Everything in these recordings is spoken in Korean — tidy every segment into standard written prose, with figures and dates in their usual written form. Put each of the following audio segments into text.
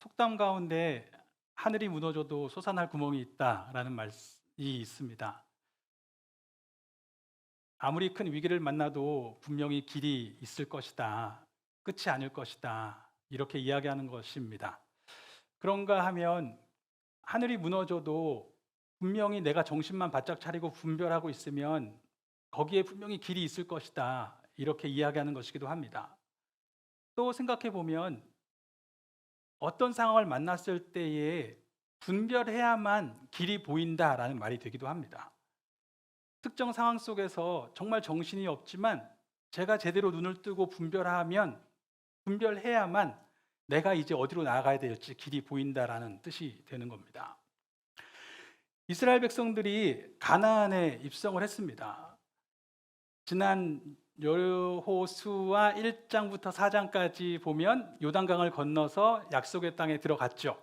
속담 가운데 하늘이 무너져도 솟아날 구멍이 있다라는 말이 있습니다. 아무리 큰 위기를 만나도 분명히 길이 있을 것이다. 끝이 아닐 것이다. 이렇게 이야기하는 것입니다. 그런가 하면 하늘이 무너져도 분명히 내가 정신만 바짝 차리고 분별하고 있으면 거기에 분명히 길이 있을 것이다. 이렇게 이야기하는 것이기도 합니다. 또 생각해 보면 어떤 상황을 만났을 때에 분별해야만 길이 보인다라는 말이 되기도 합니다. 특정 상황 속에서 정말 정신이 없지만 제가 제대로 눈을 뜨고 분별해야만 내가 이제 어디로 나아가야 될지 길이 보인다라는 뜻이 되는 겁니다. 이스라엘 백성들이 가나안에 입성을 했습니다. 지난 여호수아 1장부터 4장까지 보면 요단강을 건너서 약속의 땅에 들어갔죠.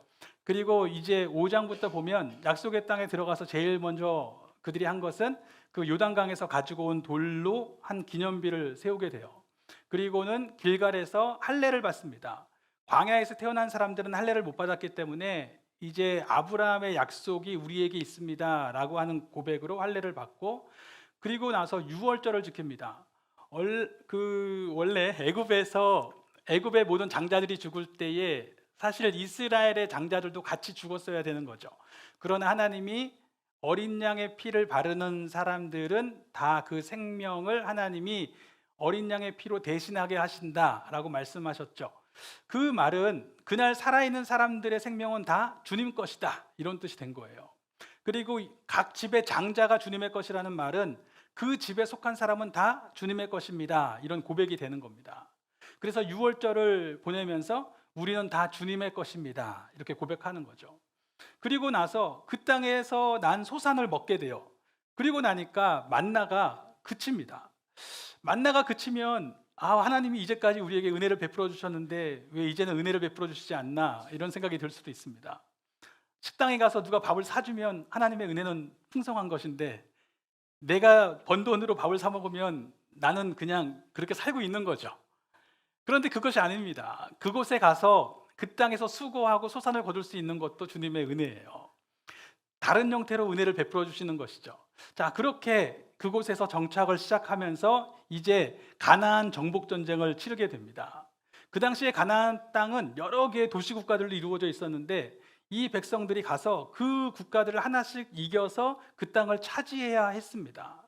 그리고 이제 5장부터 보면 약속의 땅에 들어가서 제일 먼저 그들이 한 것은 그 요단강에서 가지고 온 돌로 한 기념비를 세우게 돼요. 그리고는 길갈에서 할례를 받습니다. 광야에서 태어난 사람들은 할례를 못 받았기 때문에 이제 아브라함의 약속이 우리에게 있습니다라고 하는 고백으로 할례를 받고, 그리고 나서 유월절을 지킵니다. 원래 애굽의 모든 장자들이 죽을 때에 사실 이스라엘의 장자들도 같이 죽었어야 되는 거죠. 그러나 하나님이 어린 양의 피를 바르는 사람들은 다 그 생명을 하나님이 어린 양의 피로 대신하게 하신다라고 말씀하셨죠. 그 말은 그날 살아있는 사람들의 생명은 다 주님 것이다, 이런 뜻이 된 거예요. 그리고 각 집의 장자가 주님의 것이라는 말은 그 집에 속한 사람은 다 주님의 것입니다, 이런 고백이 되는 겁니다. 그래서 유월절을 보내면서 우리는 다 주님의 것입니다, 이렇게 고백하는 거죠. 그리고 나서 그 땅에서 난 소산을 먹게 돼요. 그리고 나니까 만나가 그칩니다. 만나가 그치면 하나님이 이제까지 우리에게 은혜를 베풀어 주셨는데 왜 이제는 은혜를 베풀어 주시지 않나, 이런 생각이 들 수도 있습니다. 식당에 가서 누가 밥을 사주면 하나님의 은혜는 풍성한 것인데 내가 번 돈으로 밥을 사 먹으면 나는 그냥 그렇게 살고 있는 거죠. 그런데 그것이 아닙니다. 그곳에 가서 그 땅에서 수고하고 소산을 거둘 수 있는 것도 주님의 은혜예요. 다른 형태로 은혜를 베풀어 주시는 것이죠. 자, 그렇게 그곳에서 정착을 시작하면서 이제 가나안 정복 전쟁을 치르게 됩니다. 그 당시에 가나안 땅은 여러 개의 도시 국가들로 이루어져 있었는데 이 백성들이 가서 그 국가들을 하나씩 이겨서 그 땅을 차지해야 했습니다.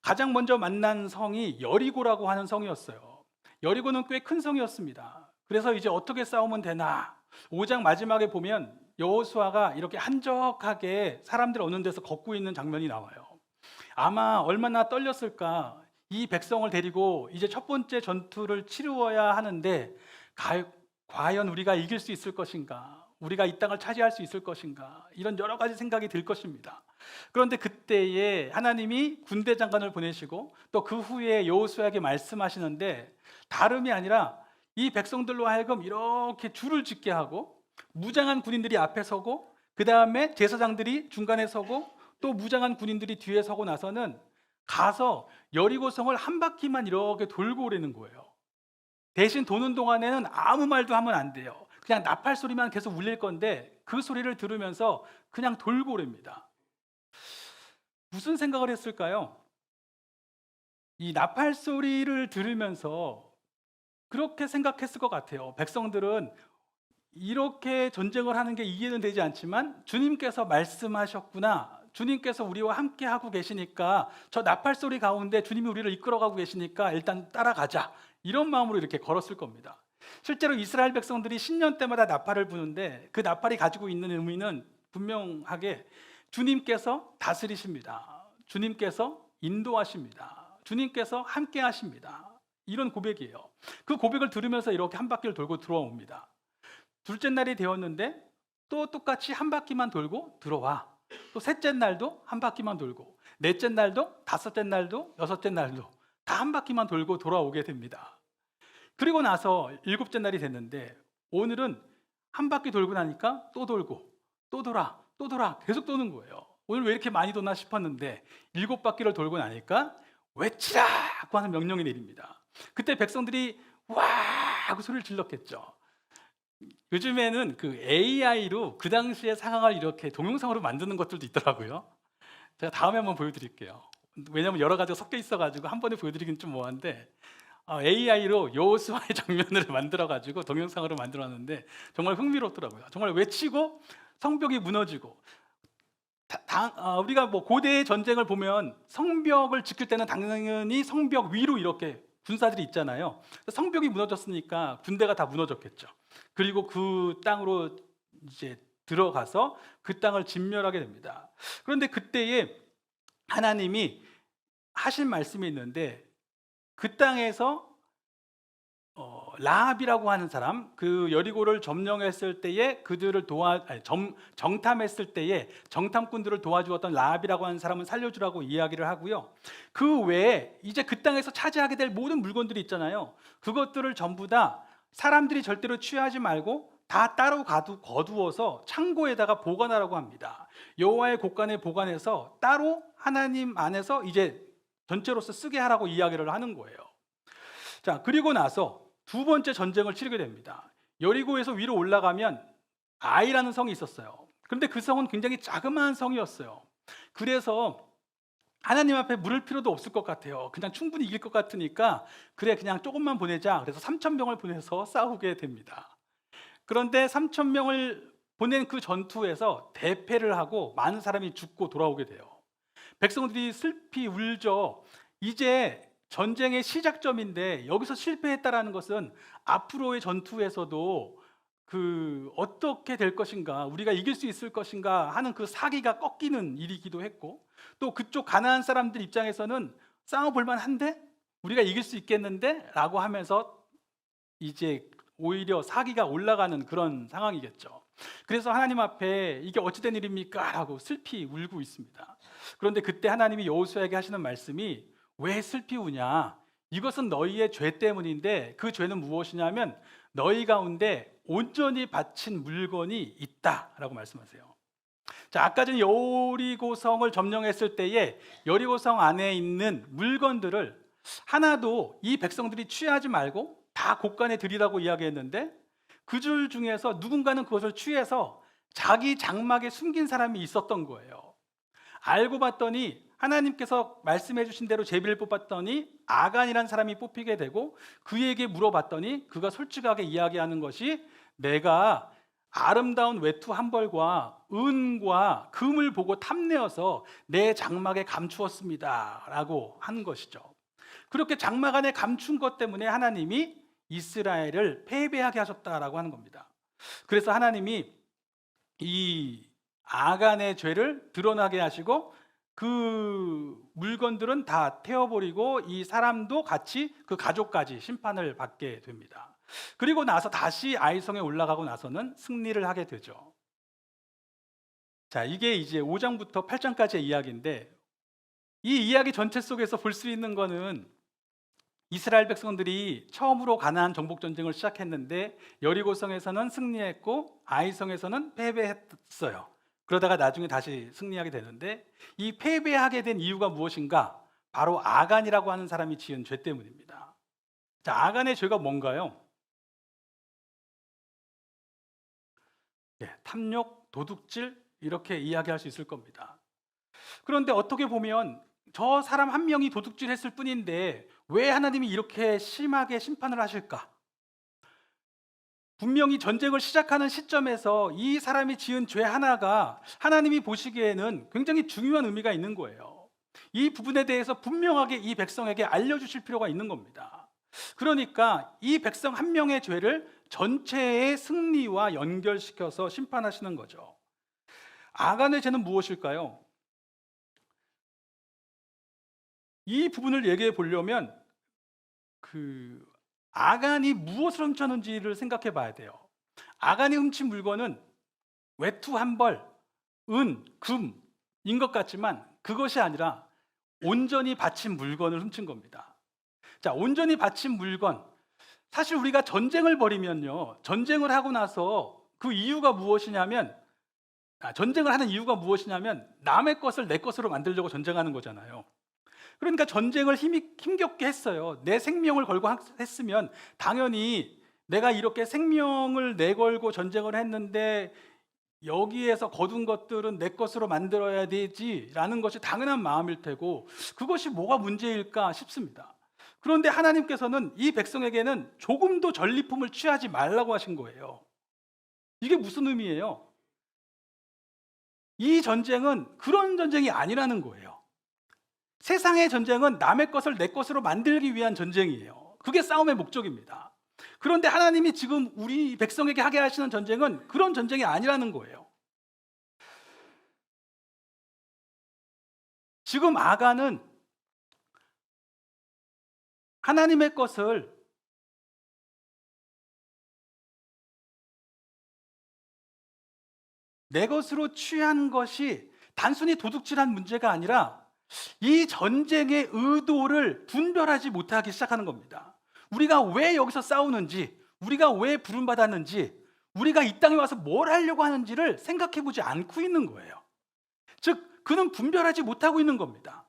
가장 먼저 만난 성이 여리고라고 하는 성이었어요. 여리고는 꽤 큰 성이었습니다. 그래서 이제 어떻게 싸우면 되나? 5장 마지막에 보면 여호수아가 이렇게 한적하게 사람들 어느 데서 걷고 있는 장면이 나와요. 아마 얼마나 떨렸을까. 이 백성을 데리고 이제 첫 번째 전투를 치루어야 하는데 과연 우리가 이길 수 있을 것인가? 우리가 이 땅을 차지할 수 있을 것인가? 이런 여러 가지 생각이 들 것입니다. 그런데 그때에 하나님이 군대 장관을 보내시고 또 그 후에 여호수아에게 말씀하시는데 다름이 아니라 이 백성들로 하여금 이렇게 줄을 짓게 하고 무장한 군인들이 앞에 서고 그 다음에 제사장들이 중간에 서고 또 무장한 군인들이 뒤에 서고 나서는 가서 여리고성을 한 바퀴만 이렇게 돌고 오라는 거예요. 대신 도는 동안에는 아무 말도 하면 안 돼요. 그냥 나팔 소리만 계속 울릴 건데 그 소리를 들으면서 그냥 돌고 오랍니다. 무슨 생각을 했을까요? 이 나팔 소리를 들으면서 그렇게 생각했을 것 같아요. 백성들은 이렇게 전쟁을 하는 게 이해는 되지 않지만 주님께서 말씀하셨구나, 주님께서 우리와 함께 하고 계시니까 저 나팔 소리 가운데 주님이 우리를 이끌어가고 계시니까 일단 따라가자, 이런 마음으로 이렇게 걸었을 겁니다. 실제로 이스라엘 백성들이 신년 때마다 나팔을 부는데 그 나팔이 가지고 있는 의미는 분명하게 주님께서 다스리십니다, 주님께서 인도하십니다, 주님께서 함께 하십니다, 이런 고백이에요. 그 고백을 들으면서 이렇게 한 바퀴를 돌고 들어옵니다. 둘째 날이 되었는데 또 똑같이 한 바퀴만 돌고 들어와. 또 셋째 날도 한 바퀴만 돌고, 넷째 날도, 다섯째 날도, 여섯째 날도 다 한 바퀴만 돌고 돌아오게 됩니다. 그리고 나서 일곱째 날이 됐는데 오늘은 한 바퀴 돌고 나니까 또 돌고 또 돌아 또 돌아 계속 도는 거예요. 오늘 왜 이렇게 많이 도나 싶었는데 일곱 바퀴를 돌고 나니까 외치라고 하는 명령이 내립니다. 그때 백성들이 와 하고 소리를 질렀겠죠. 요즘에는 그 AI로 그 당시의 상황을 이렇게 동영상으로 만드는 것들도 있더라고요. 제가 다음에 한번 보여드릴게요. 왜냐하면 여러 가지가 섞여 있어가지고 한 번에 보여드리긴 좀 뭐한데 AI로 여호수아의 장면을 만들어가지고 동영상으로 만들었는데 정말 흥미롭더라고요. 정말 외치고 성벽이 무너지고 우리가 뭐 고대의 전쟁을 보면 성벽을 지킬 때는 당연히 성벽 위로 이렇게 군사들이 있잖아요. 성벽이 무너졌으니까 군대가 다 무너졌겠죠. 그리고 그 땅으로 이제 들어가서 그 땅을 진멸하게 됩니다. 그런데 그때에 하나님이 하신 말씀이 있는데 그 땅에서 라합이라고 하는 사람, 그 여리고를 점령했을 때에 그들을 정탐했을 때에 정탐꾼들을 도와주었던 라합이라고 하는 사람은 살려주라고 이야기를 하고요. 그 외에 이제 그 땅에서 차지하게 될 모든 물건들이 있잖아요. 그것들을 전부 다 사람들이 절대로 취하지 말고 다 따로 거두어서 창고에다가 보관하라고 합니다. 여호와의 곳간에 보관해서 따로 하나님 안에서 이제 전체로서 쓰게 하라고 이야기를 하는 거예요. 자, 그리고 나서 두 번째 전쟁을 치르게 됩니다. 여리고에서 위로 올라가면 아이라는 성이 있었어요. 그런데 그 성은 굉장히 자그마한 성이었어요. 그래서 하나님 앞에 물을 필요도 없을 것 같아요. 그냥 충분히 이길 것 같으니까 그래 그냥 조금만 보내자. 그래서 3,000명을 보내서 싸우게 됩니다. 그런데 3,000명을 보낸 그 전투에서 대패를 하고 많은 사람이 죽고 돌아오게 돼요. 백성들이 슬피 울죠. 이제 전쟁의 시작점인데 여기서 실패했다라는 것은 앞으로의 전투에서도 어떻게 될 것인가, 우리가 이길 수 있을 것인가 하는 그 사기가 꺾이는 일이기도 했고, 또 그쪽 가나안 사람들 입장에서는 싸워볼 만한데 우리가 이길 수 있겠는데 라고 하면서 이제 오히려 사기가 올라가는 그런 상황이겠죠. 그래서 하나님 앞에 이게 어찌된 일입니까? 라고 슬피 울고 있습니다. 그런데 그때 하나님이 여호수아에게 하시는 말씀이 왜 슬피 우냐? 이것은 너희의 죄 때문인데 그 죄는 무엇이냐면 너희 가운데 온전히 바친 물건이 있다라고 말씀하세요. 자, 아까 전 여리고성을 점령했을 때에 여리고성 안에 있는 물건들을 하나도 이 백성들이 취하지 말고 다 곳간에 들이라고 이야기했는데 그 줄 중에서 누군가는 그것을 취해서 자기 장막에 숨긴 사람이 있었던 거예요. 알고 봤더니 하나님께서 말씀해 주신 대로 제비를 뽑았더니 아간이라는 사람이 뽑히게 되고 그에게 물어봤더니 그가 솔직하게 이야기하는 것이 내가 아름다운 외투 한 벌과 은과 금을 보고 탐내어서 내 장막에 감추었습니다 라고 하는 것이죠. 그렇게 장막 안에 감춘 것 때문에 하나님이 이스라엘을 패배하게 하셨다라고 하는 겁니다. 그래서 하나님이 이 아간의 죄를 드러나게 하시고 그 물건들은 다 태워버리고 이 사람도 같이 그 가족까지 심판을 받게 됩니다. 그리고 나서 다시 아이성에 올라가고 나서는 승리를 하게 되죠. 자, 이게 이제 5장부터 8장까지의 이야기인데 이 이야기 전체 속에서 볼 수 있는 거는 이스라엘 백성들이 처음으로 가나안 정복 전쟁을 시작했는데 여리고성에서는 승리했고 아이성에서는 패배했어요. 그러다가 나중에 다시 승리하게 되는데 이 패배하게 된 이유가 무엇인가? 바로 아간이라고 하는 사람이 지은 죄 때문입니다. 자, 아간의 죄가 뭔가요? 탐욕, 도둑질 이렇게 이야기할 수 있을 겁니다. 그런데 어떻게 보면 저 사람 한 명이 도둑질했을 뿐인데 왜 하나님이 이렇게 심하게 심판을 하실까? 분명히 전쟁을 시작하는 시점에서 이 사람이 지은 죄 하나가 하나님이 보시기에는 굉장히 중요한 의미가 있는 거예요. 이 부분에 대해서 분명하게 이 백성에게 알려주실 필요가 있는 겁니다. 그러니까 이 백성 한 명의 죄를 전체의 승리와 연결시켜서 심판하시는 거죠. 아간의 죄는 무엇일까요? 이 부분을 얘기해 보려면 아간이 무엇을 훔쳤는지를 생각해 봐야 돼요. 아간이 훔친 물건은 외투 한 벌, 은, 금인 것 같지만 그것이 아니라 온전히 바친 물건을 훔친 겁니다. 자, 온전히 바친 물건. 사실 우리가 전쟁을 벌이면요, 전쟁을 하고 나서 그 이유가 무엇이냐면 전쟁을 하는 이유가 무엇이냐면 남의 것을 내 것으로 만들려고 전쟁하는 거잖아요. 그러니까 전쟁을 힘겹게 했어요. 내 생명을 걸고 했으면 당연히 내가 이렇게 생명을 내걸고 전쟁을 했는데 여기에서 거둔 것들은 내 것으로 만들어야 되지라는 것이 당연한 마음일 테고 그것이 뭐가 문제일까 싶습니다. 그런데 하나님께서는 이 백성에게는 조금도 전리품을 취하지 말라고 하신 거예요. 이게 무슨 의미예요? 이 전쟁은 그런 전쟁이 아니라는 거예요. 세상의 전쟁은 남의 것을 내 것으로 만들기 위한 전쟁이에요. 그게 싸움의 목적입니다. 그런데 하나님이 지금 우리 백성에게 하게 하시는 전쟁은 그런 전쟁이 아니라는 거예요. 지금 아간은 하나님의 것을 내 것으로 취한 것이 단순히 도둑질한 문제가 아니라 이 전쟁의 의도를 분별하지 못하기 시작하는 겁니다. 우리가 왜 여기서 싸우는지, 우리가 왜 부름받았는지, 우리가 이 땅에 와서 뭘 하려고 하는지를 생각해 보지 않고 있는 거예요. 즉, 그는 분별하지 못하고 있는 겁니다.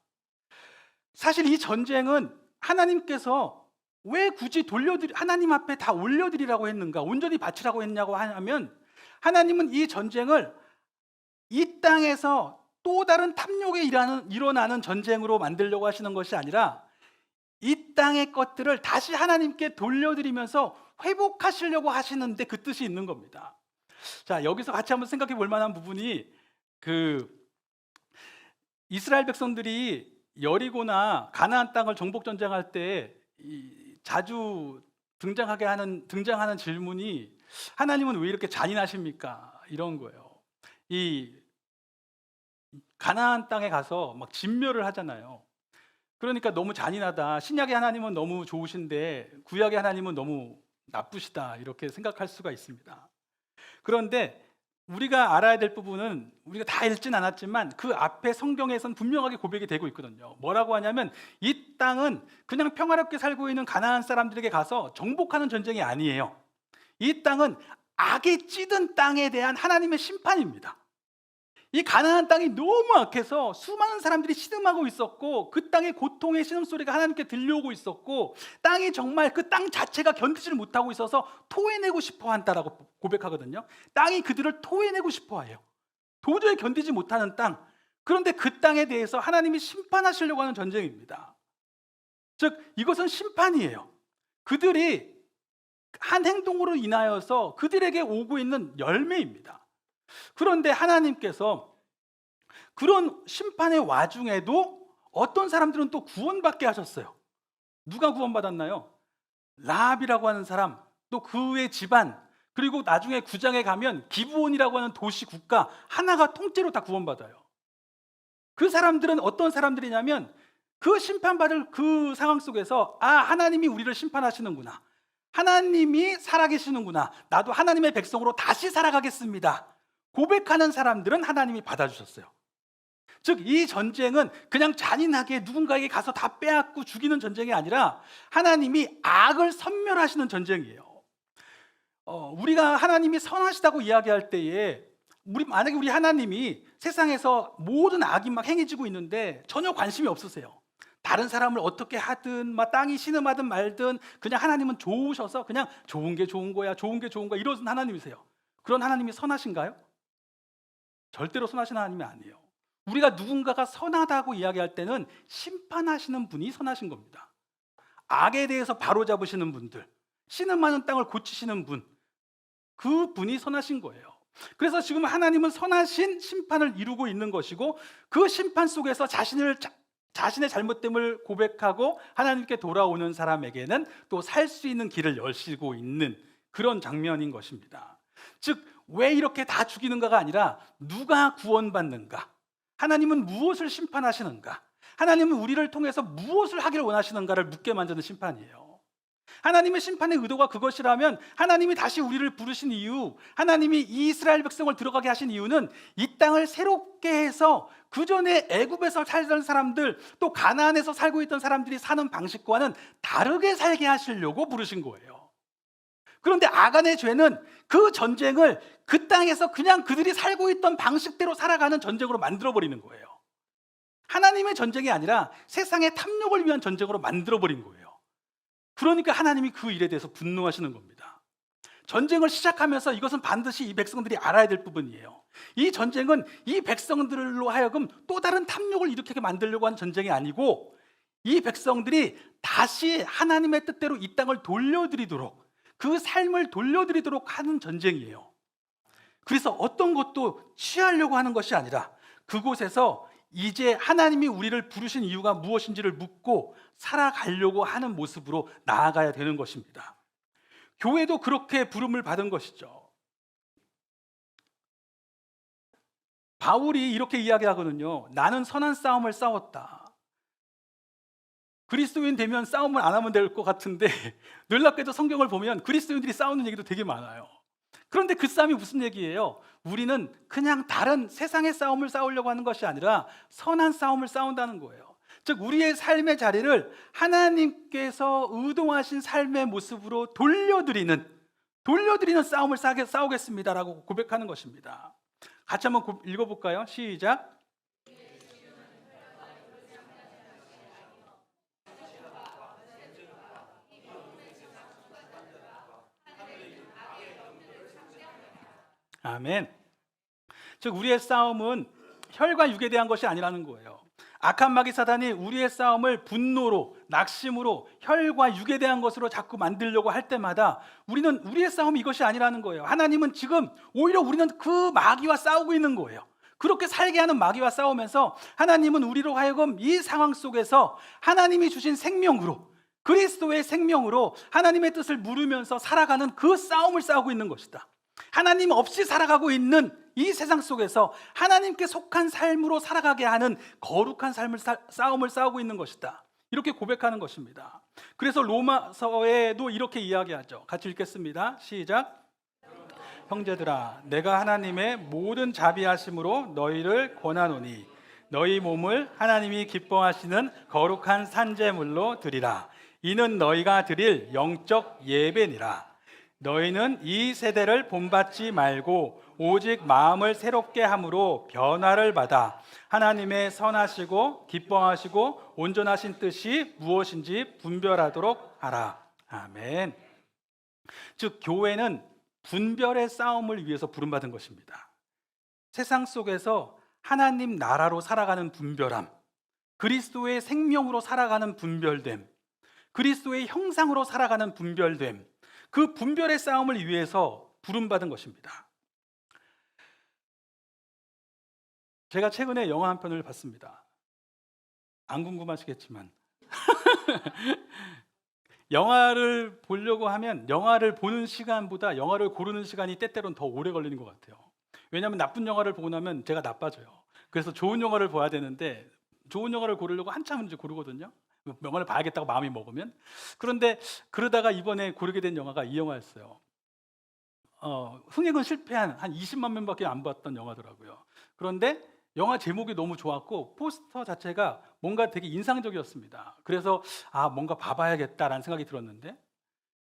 사실 이 전쟁은 하나님께서 왜 굳이 하나님 앞에 다 올려드리라고 했는가, 온전히 바치라고 했냐고 하면, 하나님은 이 전쟁을 이 땅에서 또 다른 탐욕에 일어나는 전쟁으로 만들려고 하시는 것이 아니라 이 땅의 것들을 다시 하나님께 돌려드리면서 회복하시려고 하시는데 그 뜻이 있는 겁니다. 자, 여기서 같이 한번 생각해 볼 만한 부분이 이스라엘 백성들이 여리고나 가나안 땅을 정복 전쟁할 때 자주 등장하는 질문이 하나님은 왜 이렇게 잔인하십니까? 이런 거예요. 이 가나안 땅에 가서 막 진멸을 하잖아요. 그러니까 너무 잔인하다. 신약의 하나님은 너무 좋으신데 구약의 하나님은 너무 나쁘시다. 이렇게 생각할 수가 있습니다. 그런데 우리가 알아야 될 부분은 우리가 다 읽진 않았지만 그 앞에 성경에선 분명하게 고백이 되고 있거든요. 뭐라고 하냐면 이 땅은 그냥 평화롭게 살고 있는 가나안 사람들에게 가서 정복하는 전쟁이 아니에요. 이 땅은 악이 찌든 땅에 대한 하나님의 심판입니다. 이 가나안 땅이 너무 악해서 수많은 사람들이 신음하고 있었고 그 땅의 고통의 신음소리가 하나님께 들려오고 있었고 땅이 정말 그 땅 자체가 견디지를 못하고 있어서 토해내고 싶어 한다라고 고백하거든요. 땅이 그들을 토해내고 싶어 해요. 도저히 견디지 못하는 땅. 그런데 그 땅에 대해서 하나님이 심판하시려고 하는 전쟁입니다. 즉 이것은 심판이에요. 그들이 한 행동으로 인하여서 그들에게 오고 있는 열매입니다. 그런데 하나님께서 그런 심판의 와중에도 어떤 사람들은 또 구원받게 하셨어요. 누가 구원받았나요? 라합이라고 하는 사람, 또 그의 집안, 그리고 나중에 9장에 가면 기브온이라고 하는 도시 국가 하나가 통째로 다 구원받아요. 그 사람들은 어떤 사람들이냐면 그 심판받을 그 상황 속에서 하나님이 우리를 심판하시는구나, 하나님이 살아계시는구나, 나도 하나님의 백성으로 다시 살아가겠습니다 고백하는 사람들은 하나님이 받아주셨어요. 즉 이 전쟁은 그냥 잔인하게 누군가에게 가서 다 빼앗고 죽이는 전쟁이 아니라 하나님이 악을 섬멸하시는 전쟁이에요. 우리가 하나님이 선하시다고 이야기할 때에 만약에 우리 하나님이 세상에서 모든 악이 막 행해지고 있는데 전혀 관심이 없으세요. 다른 사람을 어떻게 하든 땅이 신음하든 말든 그냥 하나님은 좋으셔서 그냥 좋은 게 좋은 거야, 좋은 게 좋은 거야 이러는 하나님이세요. 그런 하나님이 선하신가요? 절대로 선하신 하나님이 아니에요. 우리가 누군가가 선하다고 이야기할 때는 심판하시는 분이 선하신 겁니다. 악에 대해서 바로잡으시는 분들, 신음하는 땅을 고치시는 분, 그 분이 선하신 거예요. 그래서 지금 하나님은 선하신 심판을 이루고 있는 것이고 그 심판 속에서 자신의 잘못됨을 고백하고 하나님께 돌아오는 사람에게는 또 살 수 있는 길을 여시고 있는 그런 장면인 것입니다. 즉 왜 이렇게 다 죽이는가가 아니라 누가 구원받는가, 하나님은 무엇을 심판하시는가, 하나님은 우리를 통해서 무엇을 하기를 원하시는가를 묻게 만드는 심판이에요. 하나님의 심판의 의도가 그것이라면 하나님이 다시 우리를 부르신 이유, 하나님이 이스라엘 백성을 들어가게 하신 이유는 이 땅을 새롭게 해서 그전에 애굽에서 살던 사람들, 또 가나안에서 살고 있던 사람들이 사는 방식과는 다르게 살게 하시려고 부르신 거예요. 그런데 아간의 죄는 그 전쟁을 그 땅에서 그냥 그들이 살고 있던 방식대로 살아가는 전쟁으로 만들어버리는 거예요. 하나님의 전쟁이 아니라 세상의 탐욕을 위한 전쟁으로 만들어버린 거예요. 그러니까 하나님이 그 일에 대해서 분노하시는 겁니다. 전쟁을 시작하면서 이것은 반드시 이 백성들이 알아야 될 부분이에요. 이 전쟁은 이 백성들로 하여금 또 다른 탐욕을 일으키게 만들려고 하는 전쟁이 아니고, 이 백성들이 다시 하나님의 뜻대로 이 땅을 돌려드리도록, 그 삶을 돌려드리도록 하는 전쟁이에요. 그래서 어떤 것도 취하려고 하는 것이 아니라 그곳에서 이제 하나님이 우리를 부르신 이유가 무엇인지를 묻고 살아가려고 하는 모습으로 나아가야 되는 것입니다. 교회도 그렇게 부름을 받은 것이죠. 바울이 이렇게 이야기하거든요. 나는 선한 싸움을 싸웠다. 그리스도인 되면 싸움을 안 하면 될 것 같은데 놀랍게도 성경을 보면 그리스도인들이 싸우는 얘기도 되게 많아요. 그런데 그 싸움이 무슨 얘기예요? 우리는 그냥 다른 세상의 싸움을 싸우려고 하는 것이 아니라 선한 싸움을 싸운다는 거예요. 즉 우리의 삶의 자리를 하나님께서 의도하신 삶의 모습으로 돌려드리는 싸움을 싸우겠습니다라고 고백하는 것입니다. 같이 한번 읽어볼까요? 시작. 아멘. 즉 우리의 싸움은 혈과 육에 대한 것이 아니라는 거예요. 악한 마귀 사단이 우리의 싸움을 분노로, 낙심으로, 혈과 육에 대한 것으로 자꾸 만들려고 할 때마다 우리는 우리의 싸움이 이것이 아니라는 거예요. 하나님은 지금 오히려 우리는 그 마귀와 싸우고 있는 거예요. 그렇게 살게 하는 마귀와 싸우면서 하나님은 우리로 하여금 이 상황 속에서 하나님이 주신 생명으로, 그리스도의 생명으로 하나님의 뜻을 물으면서 살아가는 그 싸움을 싸우고 있는 것이다. 하나님 없이 살아가고 있는 이 세상 속에서 하나님께 속한 삶으로 살아가게 하는 거룩한 싸움을 싸우고 있는 것이다. 이렇게 고백하는 것입니다. 그래서 로마서에도 이렇게 이야기하죠. 같이 읽겠습니다. 시작. 형제들아, 내가 하나님의 모든 자비하심으로 너희를 권하노니 너희 몸을 하나님이 기뻐하시는 거룩한 산제물로 드리라. 이는 너희가 드릴 영적 예배니라. 너희는 이 세대를 본받지 말고 오직 마음을 새롭게 함으로 변화를 받아 하나님의 선하시고 기뻐하시고 온전하신 뜻이 무엇인지 분별하도록 하라. 아멘. 즉 교회는 분별의 싸움을 위해서 부름받은 것입니다. 세상 속에서 하나님 나라로 살아가는 분별함, 그리스도의 생명으로 살아가는 분별됨, 그리스도의 형상으로 살아가는 분별됨, 그 분별의 싸움을 위해서 부름받은 것입니다. 제가 최근에 영화 한 편을 봤습니다. 안 궁금하시겠지만 영화를 보려고 하면 영화를 보는 시간보다 영화를 고르는 시간이 때때로는 더 오래 걸리는 것 같아요. 왜냐하면 나쁜 영화를 보고 나면 제가 나빠져요. 그래서 좋은 영화를 봐야 되는데 좋은 영화를 고르려고 한참 이제 고르거든요. 영화를 봐야겠다고 마음이 먹으면. 그런데 그러다가 이번에 고르게 된 영화가 이 영화였어요. 흥행은 실패한 한 20만 명밖에 안 봤던 영화더라고요. 그런데 영화 제목이 너무 좋았고 포스터 자체가 뭔가 되게 인상적이었습니다. 그래서 뭔가 봐봐야겠다라는 생각이 들었는데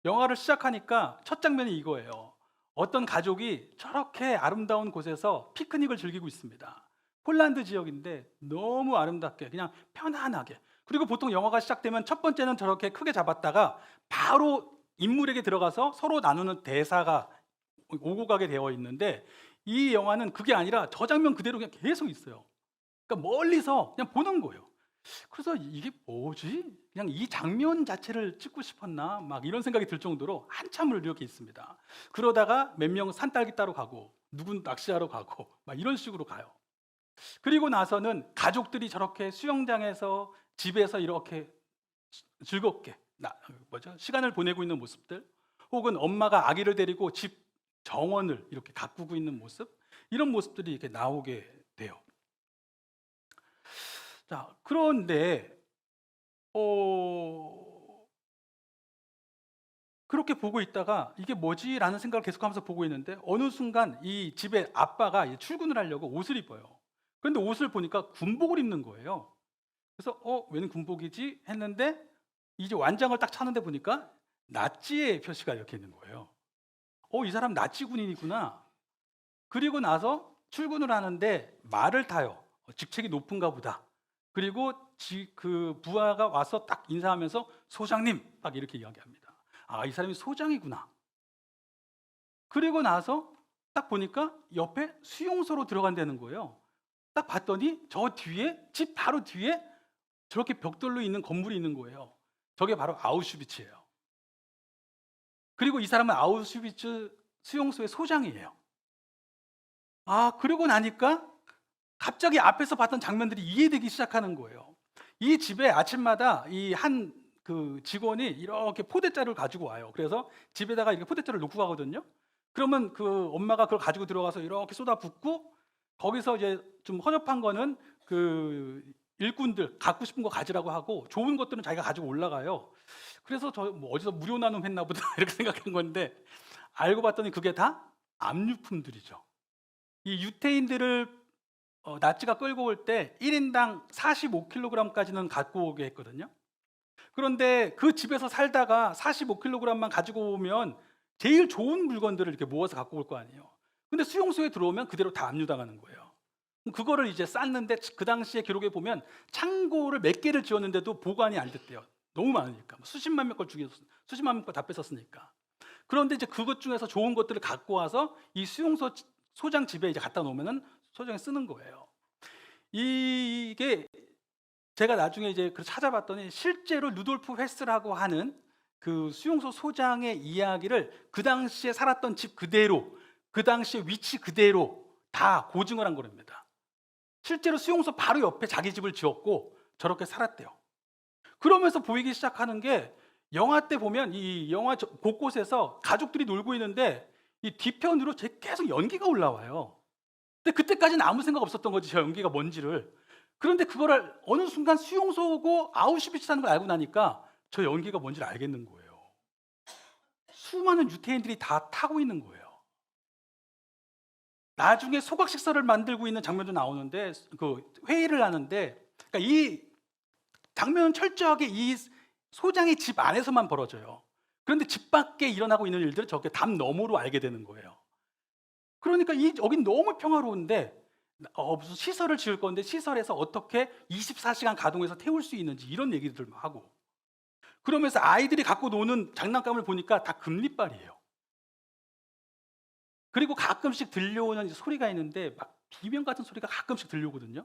영화를 시작하니까 첫 장면이 이거예요. 어떤 가족이 저렇게 아름다운 곳에서 피크닉을 즐기고 있습니다. 폴란드 지역인데 너무 아름답게 그냥 편안하게. 그리고 보통 영화가 시작되면 첫 번째는 저렇게 크게 잡았다가 바로 인물에게 들어가서 서로 나누는 대사가 오고 가게 되어 있는데 이 영화는 그게 아니라 저 장면 그대로 그냥 계속 있어요. 그러니까 멀리서 그냥 보는 거예요. 그래서 이게 뭐지? 그냥 이 장면 자체를 찍고 싶었나? 막 이런 생각이 들 정도로 한참을 이렇게 있습니다. 그러다가 몇 명 산딸기 따러 가고 누군 낚시하러 가고 막 이런 식으로 가요. 그리고 나서는 가족들이 저렇게 수영장에서 집에서 이렇게 즐겁게 시간을 보내고 있는 모습들, 혹은 엄마가 아기를 데리고 집 정원을 이렇게 가꾸고 있는 모습, 이런 모습들이 이렇게 나오게 돼요. 자, 그런데 그렇게 보고 있다가 이게 뭐지? 라는 생각을 계속하면서 보고 있는데 어느 순간 이 집에 아빠가 출근을 하려고 옷을 입어요. 그런데 옷을 보니까 군복을 입는 거예요. 그래서 웬 군복이지? 했는데 이제 완장을 딱 차는데 보니까 나치의 표시가 이렇게 있는 거예요. 이 사람 나치 군인이구나. 그리고 나서 출근을 하는데 말을 타요. 직책이 높은가 보다. 그리고 그 부하가 와서 딱 인사하면서 소장님 딱 이렇게 이야기합니다. 이 사람이 소장이구나. 그리고 나서 딱 보니까 옆에 수용소로 들어간다는 거예요. 딱 봤더니 저 뒤에, 집 바로 뒤에 저렇게 벽돌로 있는 건물이 있는 거예요. 저게 바로 아우슈비츠예요. 그리고 이 사람은 아우슈비츠 수용소의 소장이에요. 그러고 나니까 갑자기 앞에서 봤던 장면들이 이해되기 시작하는 거예요. 이 집에 아침마다 이 한 그 직원이 이렇게 포대자루를 가지고 와요. 그래서 집에다가 이렇게 포대자루를 놓고 가거든요. 그러면 그 엄마가 그걸 가지고 들어가서 이렇게 쏟아붓고, 거기서 이제 좀 허접한 거는 그 일꾼들 갖고 싶은 거 가지라고 하고, 좋은 것들은 자기가 가지고 올라가요. 그래서 저 뭐 어디서 무료 나눔했나 보다 이렇게 생각한 건데, 알고 봤더니 그게 다 압류품들이죠. 이 유태인들을 나치가 끌고 올 때 1인당 45kg까지는 갖고 오게 했거든요. 그런데 그 집에서 살다가 45kg만 가지고 오면 제일 좋은 물건들을 이렇게 모아서 갖고 올 거 아니에요. 근데 수용소에 들어오면 그대로 다 압류당하는 거예요. 그거를 이제 쌌는데, 그 당시에 기록에 보면 창고를 몇 개를 지었는데도 보관이 안 됐대요. 너무 많으니까. 수십만 명 걸 중에서 수십만 명 걸 다 뺏었으니까. 그런데 이제 그것 중에서 좋은 것들을 갖고 와서 이 수용소 소장 집에 이제 갖다 놓으면은 소장에 쓰는 거예요. 이게 제가 나중에 이제 찾아봤더니, 실제로 루돌프 헤스라고 하는 그 수용소 소장의 이야기를 그 당시에 살았던 집 그대로, 그 당시에 위치 그대로 다 고증을 한 겁니다. 실제로 수용소 바로 옆에 자기 집을 지었고 저렇게 살았대요. 그러면서 보이기 시작하는 게, 영화 때 보면 이 영화 곳곳에서 가족들이 놀고 있는데 이 뒤편으로 계속 연기가 올라와요. 근데 그때까지는 아무 생각 없었던 거지, 저 연기가 뭔지를. 그런데 그거를 어느 순간 수용소고 아우슈비츠라는 걸 알고 나니까 저 연기가 뭔지를 알겠는 거예요. 수많은 유태인들이 다 타고 있는 거예요. 나중에 소각식서를 만들고 있는 장면도 나오는데, 그 회의를 하는데, 그러니까 이 장면은 철저하게 이 소장의 집 안에서만 벌어져요. 그런데 집 밖에 일어나고 있는 일들을 저렇게 담 너머로 알게 되는 거예요. 그러니까 여긴 너무 평화로운데 무슨 시설을 지을 건데 시설에서 어떻게 24시간 가동해서 태울 수 있는지, 이런 얘기들 하고, 그러면서 아이들이 갖고 노는 장난감을 보니까 다 금리빨이에요. 그리고 가끔씩 들려오는 소리가 있는데, 막 비명 같은 소리가 가끔씩 들려오거든요.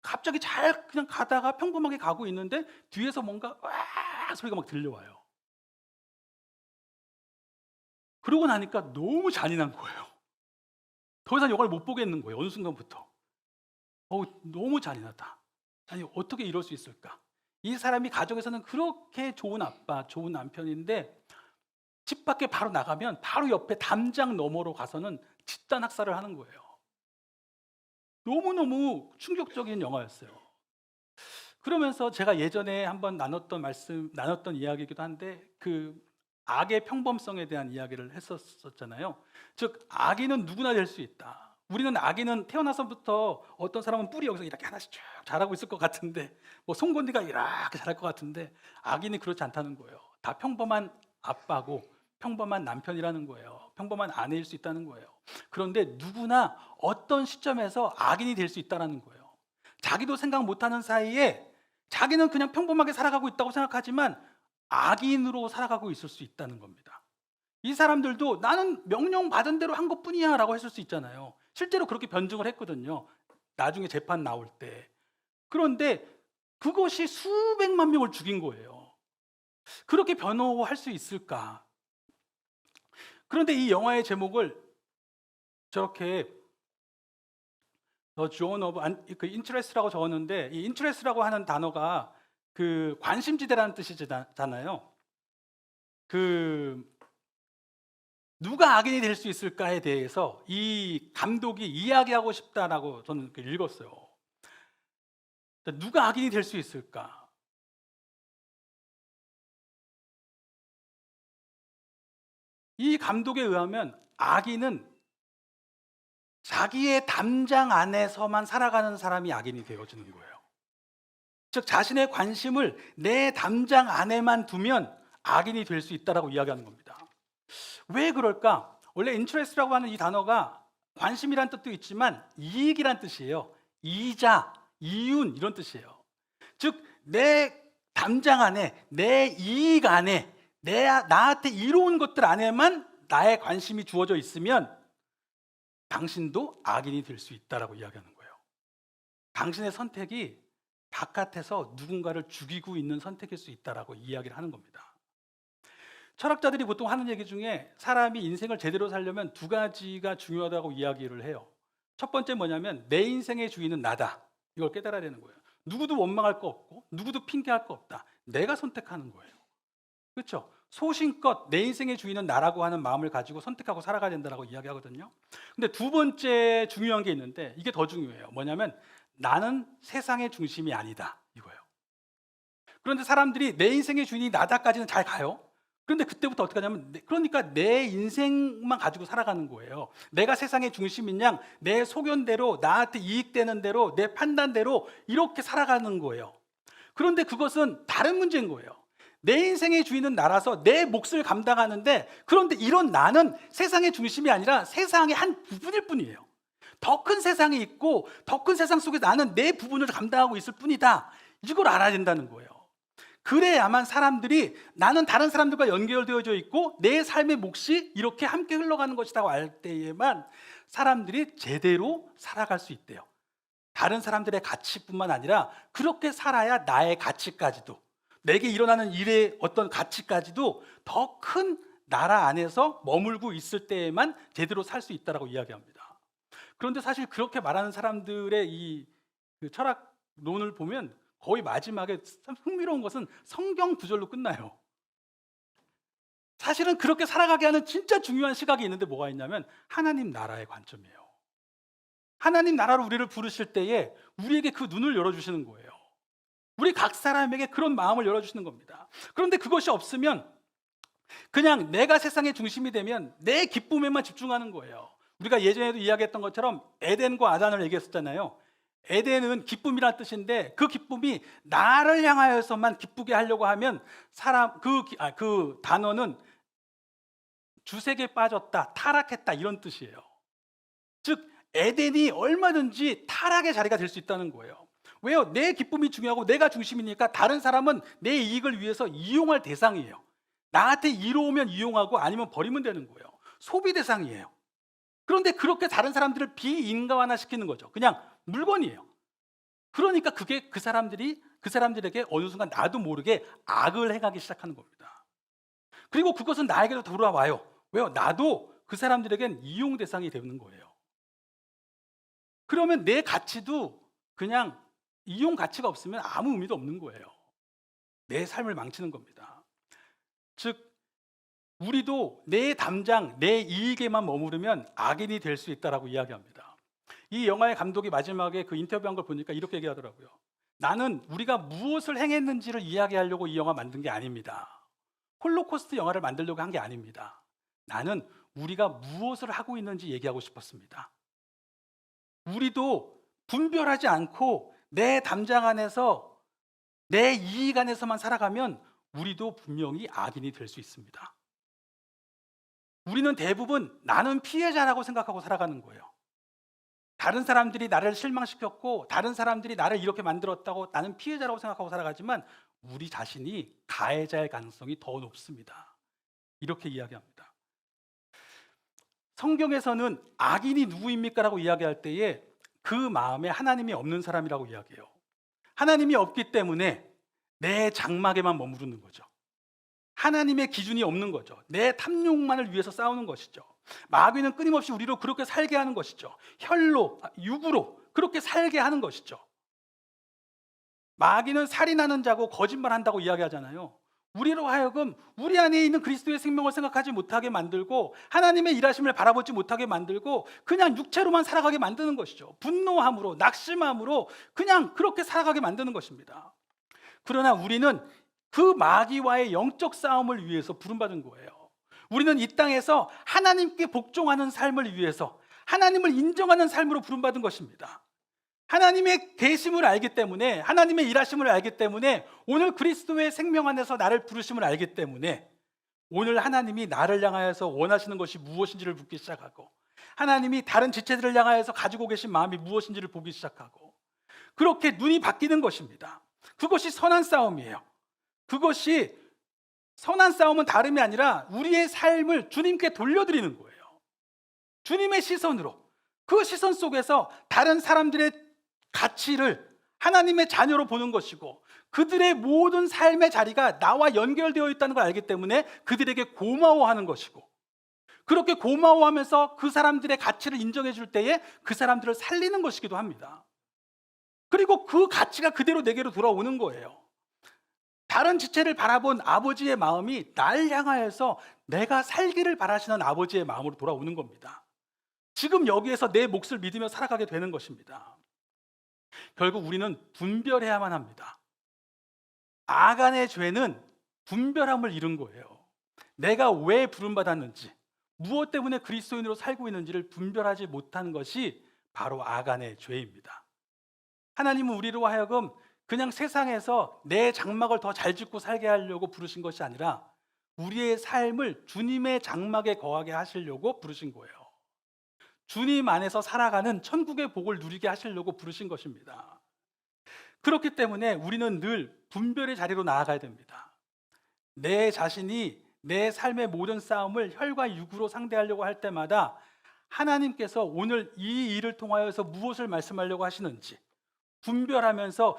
갑자기 잘 그냥 가다가 평범하게 가고 있는데 뒤에서 뭔가 와 소리가 막 들려와요. 그러고 나니까 너무 잔인한 거예요. 더 이상 영화를 못 보겠는 거예요. 어느 순간부터. 너무 잔인하다. 아니, 어떻게 이럴 수 있을까? 이 사람이 가정에서는 그렇게 좋은 아빠, 좋은 남편인데, 집 밖에 바로 나가면 바로 옆에 담장 너머로 가서는 집단 학살을 하는 거예요. 너무너무 충격적인 영화였어요. 그러면서 제가 예전에 한번 나눴던 이야기이기도 한데, 그 악의 평범성에 대한 이야기를 했었잖아요. 즉, 악인은 누구나 될 수 있다. 우리는 악인은 태어나서부터, 어떤 사람은 뿌리 여기서 이렇게 하나씩 쭉 자라고 있을 것 같은데, 뭐 송곳니가 이렇게 자랄 것 같은데, 악인이 그렇지 않다는 거예요. 다 평범한 아빠고 평범한 남편이라는 거예요. 평범한 아내일 수 있다는 거예요. 그런데 누구나 어떤 시점에서 악인이 될 수 있다는 거예요. 자기도 생각 못하는 사이에 자기는 그냥 평범하게 살아가고 있다고 생각하지만 악인으로 살아가고 있을 수 있다는 겁니다. 이 사람들도 나는 명령 받은 대로 한 것뿐이야 라고 했을 수 있잖아요. 실제로 그렇게 변증을 했거든요. 나중에 재판 나올 때. 그런데 그것이 수백만 명을 죽인 거예요. 그렇게 변호할 수 있을까? 그런데 이 영화의 제목을 저렇게 The Zone of Interest라고 적었는데, 이 interest라고 하는 단어가 그 관심지대라는 뜻이잖아요. 그 누가 악인이 될 수 있을까에 대해서 이 감독이 이야기하고 싶다라고 저는 읽었어요. 누가 악인이 될 수 있을까? 이 감독에 의하면 악인은 자기의 담장 안에서만 살아가는 사람이 악인이 되어지는 거예요. 즉, 자신의 관심을 내 담장 안에만 두면 악인이 될 수 있다라고 이야기하는 겁니다. 왜 그럴까? 원래 interest라고 하는 이 단어가 관심이란 뜻도 있지만 이익이란 뜻이에요. 이자, 이윤, 이런 뜻이에요. 즉, 내 담장 안에, 내 이익 안에, 나한테 이로운 것들 안에만 나의 관심이 주어져 있으면 당신도 악인이 될 수 있다라고 이야기하는 거예요. 당신의 선택이 바깥에서 누군가를 죽이고 있는 선택일 수 있다라고 이야기를 하는 겁니다. 철학자들이 보통 하는 얘기 중에 사람이 인생을 제대로 살려면 두 가지가 중요하다고 이야기를 해요. 첫 번째 뭐냐면 내 인생의 주인은 나다. 이걸 깨달아야 되는 거예요. 누구도 원망할 거 없고 누구도 핑계할 거 없다. 내가 선택하는 거예요. 그렇죠? 소신껏 내 인생의 주인은 나라고 하는 마음을 가지고 선택하고 살아가야 된다고 이야기하거든요. 근데 두 번째 중요한 게 있는데 이게 더 중요해요. 뭐냐면 나는 세상의 중심이 아니다 이거예요. 그런데 사람들이 내 인생의 주인이 나다까지는 잘 가요. 그런데 그때부터 어떻게 하냐면 그러니까 내 인생만 가지고 살아가는 거예요. 내가 세상의 중심인 양 내 소견대로 나한테 이익되는 대로 내 판단대로 이렇게 살아가는 거예요. 그런데 그것은 다른 문제인 거예요. 내 인생의 주인은 나라서 내 몫을 감당하는데 그런데 이런 나는 세상의 중심이 아니라 세상의 한 부분일 뿐이에요. 더 큰 세상이 있고 더 큰 세상 속에 나는 내 부분을 감당하고 있을 뿐이다. 이걸 알아야 된다는 거예요. 그래야만 사람들이 나는 다른 사람들과 연결되어져 있고 내 삶의 몫이 이렇게 함께 흘러가는 것이라고 알 때에만 사람들이 제대로 살아갈 수 있대요. 다른 사람들의 가치뿐만 아니라 그렇게 살아야 나의 가치까지도 내게 일어나는 일의 어떤 가치까지도 더 큰 나라 안에서 머물고 있을 때에만 제대로 살 수 있다고 이야기합니다. 그런데 사실 그렇게 말하는 사람들의 이 철학론을 보면 거의 마지막에 참 흥미로운 것은 성경 구절로 끝나요. 사실은 그렇게 살아가게 하는 진짜 중요한 시각이 있는데 뭐가 있냐면 하나님 나라의 관점이에요. 하나님 나라로 우리를 부르실 때에 우리에게 그 눈을 열어주시는 거예요. 우리 각 사람에게 그런 마음을 열어주시는 겁니다. 그런데 그것이 없으면 그냥 내가 세상의 중심이 되면 내 기쁨에만 집중하는 거예요. 우리가 예전에도 이야기했던 것처럼 에덴과 아단을 얘기했었잖아요. 에덴은 기쁨이란 뜻인데 그 기쁨이 나를 향하여서만 기쁘게 하려고 하면 그 단어는 주색에 빠졌다, 타락했다 이런 뜻이에요. 즉 에덴이 얼마든지 타락의 자리가 될 수 있다는 거예요. 왜요? 내 기쁨이 중요하고 내가 중심이니까 다른 사람은 내 이익을 위해서 이용할 대상이에요. 나한테 이로우면 이용하고 아니면 버리면 되는 거예요. 소비 대상이에요. 그런데 그렇게 다른 사람들을 비인간화시키는 거죠. 그냥 물건이에요. 그러니까 그게 그 사람들에게 어느 순간 나도 모르게 악을 행하기 시작하는 겁니다. 그리고 그것은 나에게도 돌아와요. 왜요? 나도 그 사람들에겐 이용 대상이 되는 거예요. 그러면 내 가치도 그냥 이용 가치가 없으면 아무 의미도 없는 거예요. 내 삶을 망치는 겁니다. 즉 우리도 내 담장, 내 이익에만 머무르면 악인이 될 수 있다라고 이야기합니다. 이 영화의 감독이 마지막에 그 인터뷰한 걸 보니까 이렇게 얘기하더라고요. 나는 우리가 무엇을 행했는지를 이야기하려고 이 영화 만든 게 아닙니다. 홀로코스트 영화를 만들려고 한 게 아닙니다. 나는 우리가 무엇을 하고 있는지 얘기하고 싶었습니다. 우리도 분별하지 않고 내 담장 안에서 내 이익 안에서만 살아가면 우리도 분명히 악인이 될 수 있습니다. 우리는 대부분 나는 피해자라고 생각하고 살아가는 거예요. 다른 사람들이 나를 실망시켰고 다른 사람들이 나를 이렇게 만들었다고 나는 피해자라고 생각하고 살아가지만 우리 자신이 가해자일 가능성이 더 높습니다. 이렇게 이야기합니다. 성경에서는 악인이 누구입니까? 라고 이야기할 때에 그 마음에 하나님이 없는 사람이라고 이야기해요. 하나님이 없기 때문에 내 장막에만 머무르는 거죠. 하나님의 기준이 없는 거죠. 내 탐욕만을 위해서 싸우는 것이죠. 마귀는 끊임없이 우리로 그렇게 살게 하는 것이죠. 혈로, 육으로 그렇게 살게 하는 것이죠. 마귀는 살인하는 자고 거짓말한다고 이야기하잖아요. 우리로 하여금 우리 안에 있는 그리스도의 생명을 생각하지 못하게 만들고 하나님의 일하심을 바라보지 못하게 만들고 그냥 육체로만 살아가게 만드는 것이죠. 분노함으로, 낙심함으로 그냥 그렇게 살아가게 만드는 것입니다. 그러나 우리는 그 마귀와의 영적 싸움을 위해서 부름받은 거예요. 우리는 이 땅에서 하나님께 복종하는 삶을 위해서 하나님을 인정하는 삶으로 부름받은 것입니다. 하나님의 계심을 알기 때문에 하나님의 일하심을 알기 때문에 오늘 그리스도의 생명 안에서 나를 부르심을 알기 때문에 오늘 하나님이 나를 향하여서 원하시는 것이 무엇인지를 묻기 시작하고 하나님이 다른 지체들을 향하여서 가지고 계신 마음이 무엇인지를 보기 시작하고 그렇게 눈이 바뀌는 것입니다. 그것이 선한 싸움이에요. 그것이 선한 싸움은 다름이 아니라 우리의 삶을 주님께 돌려드리는 거예요. 주님의 시선으로, 그 시선 속에서 다른 사람들의 가치를 하나님의 자녀로 보는 것이고, 그들의 모든 삶의 자리가 나와 연결되어 있다는 걸 알기 때문에 그들에게 고마워하는 것이고, 그렇게 고마워하면서 그 사람들의 가치를 인정해 줄 때에 그 사람들을 살리는 것이기도 합니다. 그리고 그 가치가 그대로 내게로 돌아오는 거예요. 다른 지체를 바라본 아버지의 마음이 날 향하여서 내가 살기를 바라시는 아버지의 마음으로 돌아오는 겁니다. 지금 여기에서 내 몫을 믿으며 살아가게 되는 것입니다. 결국 우리는 분별해야만 합니다. 아간의 죄는 분별함을 잃은 거예요. 내가 왜 부름받았는지, 무엇 때문에 그리스도인으로 살고 있는지를 분별하지 못한 것이 바로 아간의 죄입니다. 하나님은 우리로 하여금 그냥 세상에서 내 장막을 더 잘 짓고 살게 하려고 부르신 것이 아니라 우리의 삶을 주님의 장막에 거하게 하시려고 부르신 거예요. 주님 안에서 살아가는 천국의 복을 누리게 하시려고 부르신 것입니다. 그렇기 때문에 우리는 늘 분별의 자리로 나아가야 됩니다. 내 자신이 내 삶의 모든 싸움을 혈과 육으로 상대하려고 할 때마다 하나님께서 오늘 이 일을 통하여서 무엇을 말씀하려고 하시는지 분별하면서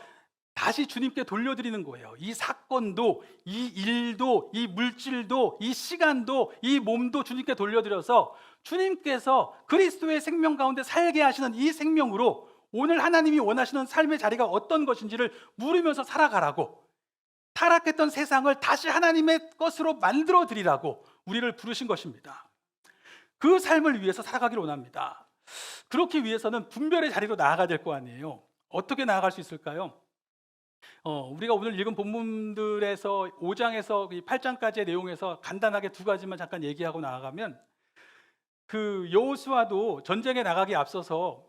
다시 주님께 돌려드리는 거예요. 이 사건도, 이 일도, 이 물질도, 이 시간도, 이 몸도 주님께 돌려드려서 주님께서 그리스도의 생명 가운데 살게 하시는 이 생명으로 오늘 하나님이 원하시는 삶의 자리가 어떤 것인지를 물으면서 살아가라고, 타락했던 세상을 다시 하나님의 것으로 만들어 드리라고 우리를 부르신 것입니다. 그 삶을 위해서 살아가기를 원합니다. 그렇기 위해서는 분별의 자리로 나아가야 될 거 아니에요. 어떻게 나아갈 수 있을까요? 우리가 오늘 읽은 본문들에서 5장에서 8장까지의 내용에서 간단하게 두 가지만 잠깐 얘기하고 나아가면, 그 여호수아도 전쟁에 나가기 앞서서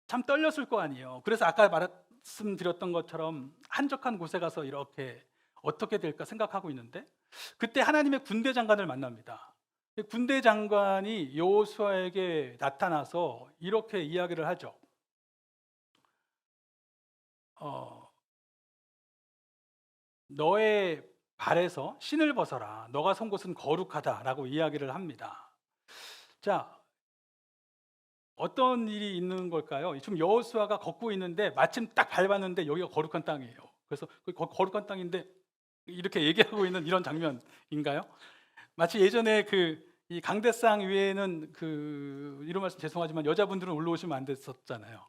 참 떨렸을 거 아니에요. 그래서 아까 말씀드렸던 것처럼 한적한 곳에 가서 이렇게 어떻게 될까 생각하고 있는데, 그때 하나님의 군대 장관을 만납니다. 군대 장관이 여호수아에게 나타나서 이렇게 이야기를 하죠. 너의 발에서 신을 벗어라. 너가 선 곳은 거룩하다라고 이야기를 합니다. 자, 어떤 일이 있는 걸까요? 지금 여호수아가 걷고 있는데 마침 딱 밟았는데 여기가 거룩한 땅이에요. 그래서 거룩한 땅인데 이렇게 얘기하고 있는 이런 장면인가요? 마치 예전에 이 강대상 위에는 이런 말씀 죄송하지만 여자분들은 올라오시면 안 됐었잖아요.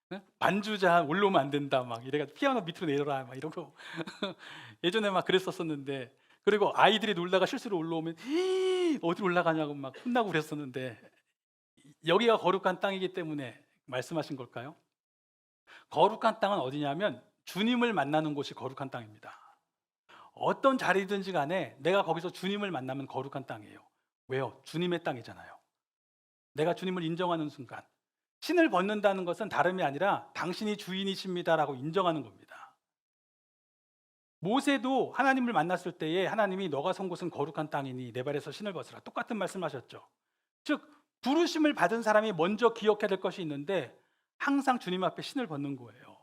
네? 반주자 올라오면 안 된다 막 이래가 피아노 밑으로 내려라 막 이러고 예전에 막 그랬었었는데, 그리고 아이들이 놀다가 실수로 올라오면 어디로 올라가냐고 막 혼나고 그랬었는데, 여기가 거룩한 땅이기 때문에 말씀하신 걸까요? 거룩한 땅은 어디냐면 주님을 만나는 곳이 거룩한 땅입니다. 어떤 자리든지 간에 내가 거기서 주님을 만나면 거룩한 땅이에요. 왜요? 주님의 땅이잖아요. 내가 주님을 인정하는 순간, 신을 벗는다는 것은 다름이 아니라 당신이 주인이십니다라고 인정하는 겁니다. 모세도 하나님을 만났을 때에 하나님이 너가 선 곳은 거룩한 땅이니 내 발에서 신을 벗으라, 똑같은 말씀하셨죠. 즉 부르심을 받은 사람이 먼저 기억해야 될 것이 있는데 항상 주님 앞에 신을 벗는 거예요.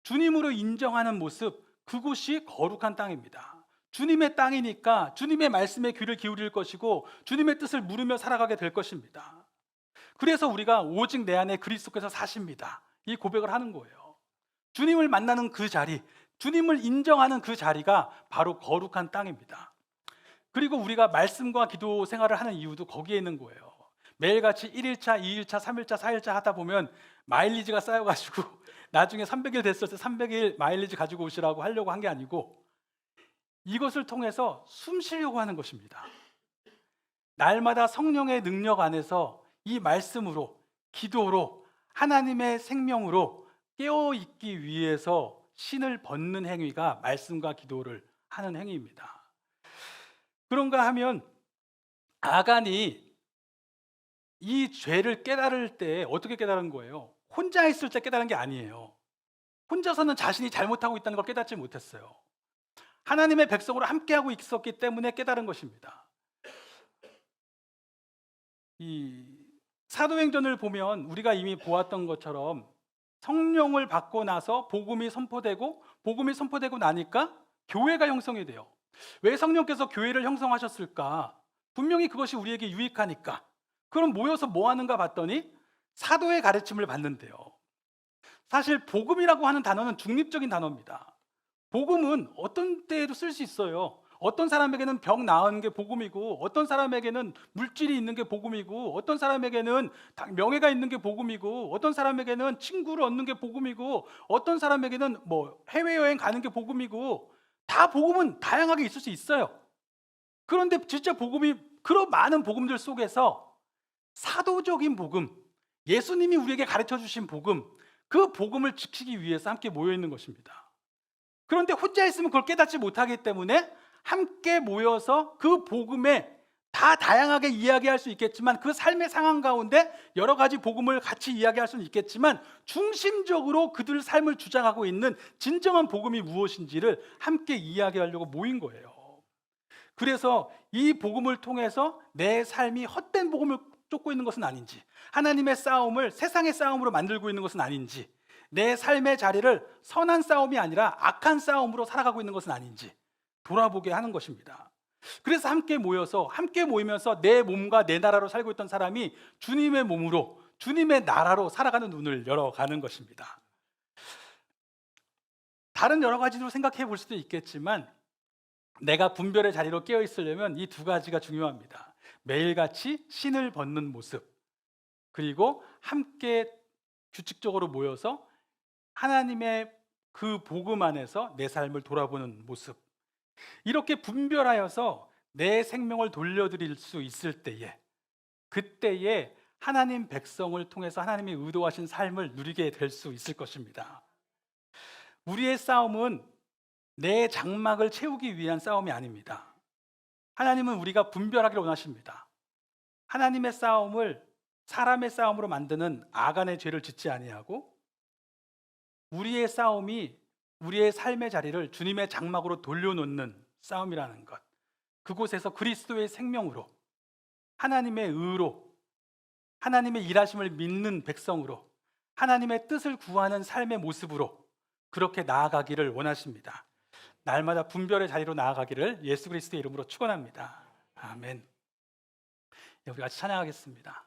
주님으로 인정하는 모습, 그곳이 거룩한 땅입니다. 주님의 땅이니까 주님의 말씀에 귀를 기울일 것이고 주님의 뜻을 물으며 살아가게 될 것입니다. 그래서 우리가 오직 내 안에 그리스도께서 사십니다, 이 고백을 하는 거예요. 주님을 만나는 그 자리, 주님을 인정하는 그 자리가 바로 거룩한 땅입니다. 그리고 우리가 말씀과 기도 생활을 하는 이유도 거기에 있는 거예요. 매일같이 1일차, 2일차, 3일차, 4일차 하다 보면 마일리지가 쌓여가지고 나중에 300일 됐을 때 300일 마일리지 가지고 오시라고 하려고 한 게 아니고, 이것을 통해서 숨 쉬려고 하는 것입니다. 날마다 성령의 능력 안에서 이 말씀으로, 기도로, 하나님의 생명으로 깨어있기 위해서 신을 벗는 행위가 말씀과 기도를 하는 행위입니다. 그런가 하면 아간이 이 죄를 깨달을 때 어떻게 깨달은 거예요? 혼자 있을 때 깨달은 게 아니에요. 혼자서는 자신이 잘못하고 있다는 걸 깨닫지 못했어요. 하나님의 백성으로 함께하고 있었기 때문에 깨달은 것입니다. 이 사도행전을 보면 우리가 이미 보았던 것처럼 성령을 받고 나서 복음이 선포되고 나니까 교회가 형성이 돼요. 왜 성령께서 교회를 형성하셨을까? 분명히 그것이 우리에게 유익하니까. 그럼 모여서 뭐 하는가 봤더니 사도의 가르침을 받는데요. 사실 복음이라고 하는 단어는 중립적인 단어입니다. 복음은 어떤 때에도 쓸 수 있어요. 어떤 사람에게는 병 나은 게 복음이고, 어떤 사람에게는 물질이 있는 게 복음이고, 어떤 사람에게는 명예가 있는 게 복음이고, 어떤 사람에게는 친구를 얻는 게 복음이고, 어떤 사람에게는 뭐 해외여행 가는 게 복음이고, 다 복음은 다양하게 있을 수 있어요. 그런데 진짜 복음이, 그런 많은 복음들 속에서 사도적인 복음, 예수님이 우리에게 가르쳐 주신 복음, 그 복음을 지키기 위해서 함께 모여 있는 것입니다. 그런데 혼자 있으면 그걸 깨닫지 못하기 때문에 함께 모여서 그 복음에 다 다양하게 이야기할 수 있겠지만, 그 삶의 상황 가운데 여러 가지 복음을 같이 이야기할 수는 있겠지만, 중심적으로 그들 삶을 주장하고 있는 진정한 복음이 무엇인지를 함께 이야기하려고 모인 거예요. 그래서 이 복음을 통해서 내 삶이 헛된 복음을 쫓고 있는 것은 아닌지, 하나님의 싸움을 세상의 싸움으로 만들고 있는 것은 아닌지, 내 삶의 자리를 선한 싸움이 아니라 악한 싸움으로 살아가고 있는 것은 아닌지 돌아보게 하는 것입니다. 그래서 함께 모이면서 내 몸과 내 나라로 살고 있던 사람이 주님의 몸으로, 주님의 나라로 살아가는 눈을 열어가는 것입니다. 다른 여러 가지로 생각해 볼 수도 있겠지만, 내가 분별의 자리로 깨어 있으려면 이 두 가지가 중요합니다. 매일같이 신을 벗는 모습, 그리고 함께 규칙적으로 모여서 하나님의 그 복음 안에서 내 삶을 돌아보는 모습, 이렇게 분별하여서 내 생명을 돌려드릴 수 있을 때에, 그때에 하나님 백성을 통해서 하나님이 의도하신 삶을 누리게 될 수 있을 것입니다. 우리의 싸움은 내 장막을 채우기 위한 싸움이 아닙니다. 하나님은 우리가 분별하기를 원하십니다. 하나님의 싸움을 사람의 싸움으로 만드는 아간의 죄를 짓지 아니하고, 우리의 싸움이 우리의 삶의 자리를 주님의 장막으로 돌려놓는 싸움이라는 것, 그곳에서 그리스도의 생명으로, 하나님의 의로, 하나님의 일하심을 믿는 백성으로, 하나님의 뜻을 구하는 삶의 모습으로 그렇게 나아가기를 원하십니다. 날마다 분별의 자리로 나아가기를 예수 그리스도의 이름으로 축원합니다. 아멘. 우리 같이 찬양하겠습니다.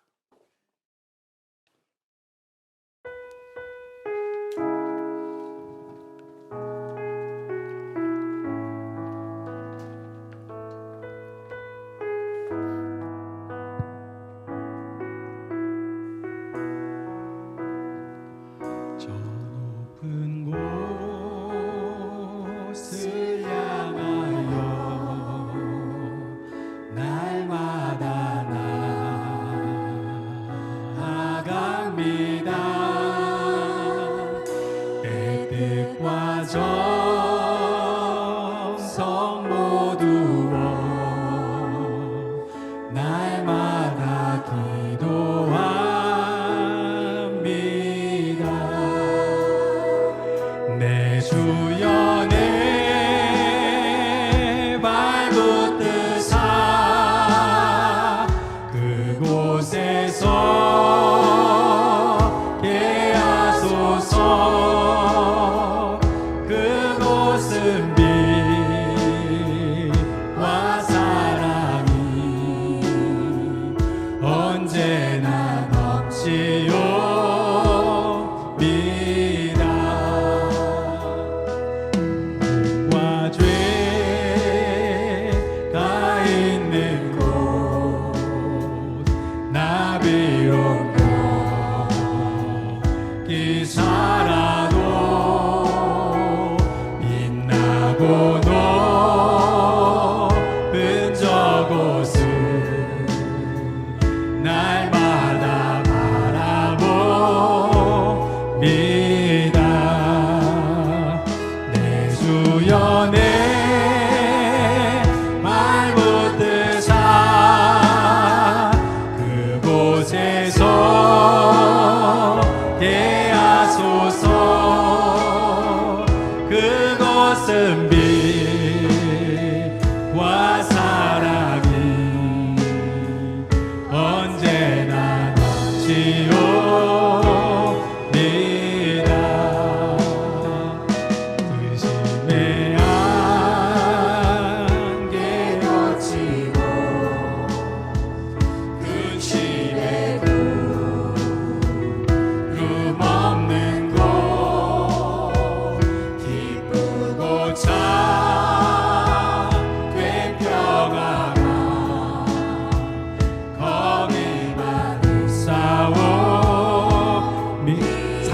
날마다 바라보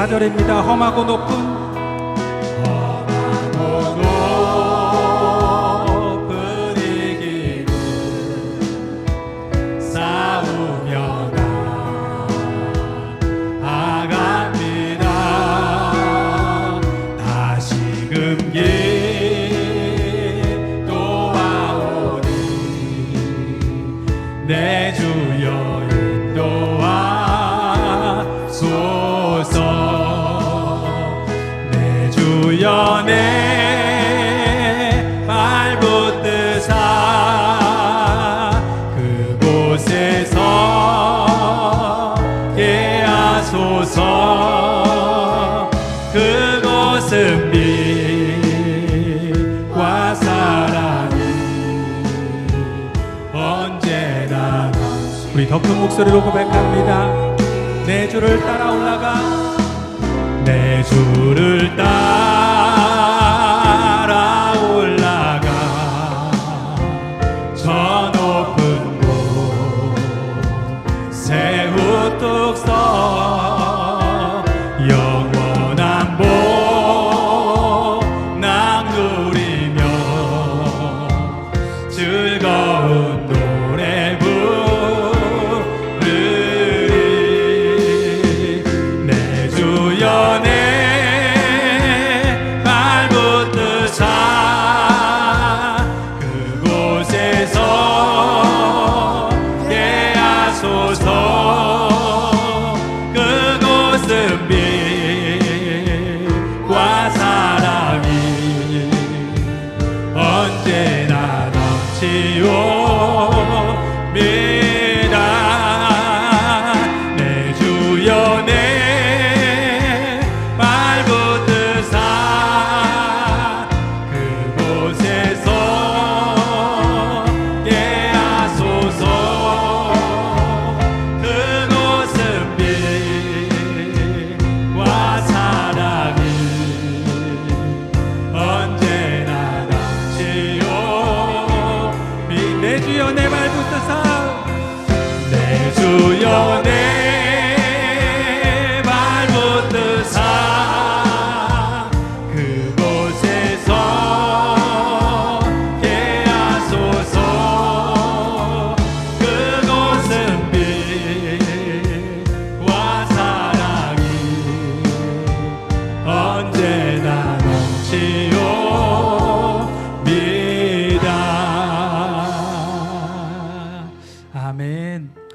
4절입니다. 험하고 높은 이 길을 싸우며 나아갑니다. 다시금 인도하오니 내 주여 인도하소서. 내 주여 내 발 붙드사 그곳에서 하소서. 그곳은 빛과 사랑이 언제나. 우리 더 큰 목소리로 고백합니다. 내 주를 따라 올라가, 내 주를 따라 올라가 저 높은 곳 새우뚝 서 영원한 복락 누리며 즐거운 노래 부르리. 내 주여 내 발 붙드사 그곳에서 하소서. 그곳은 빛과 사랑이 언제나 넘치옵니다. 내 주여 내 발 붙드사 그곳에서 하소서. 그곳은 빛과 사랑이 언제나 넘치옵니다. 내 주여 내 발 붙드사, 내 주여 내 발 붙드사 그곳에서 하소서. 그곳은 빛과 사랑이 언제나 넘치옵니다. 아멘.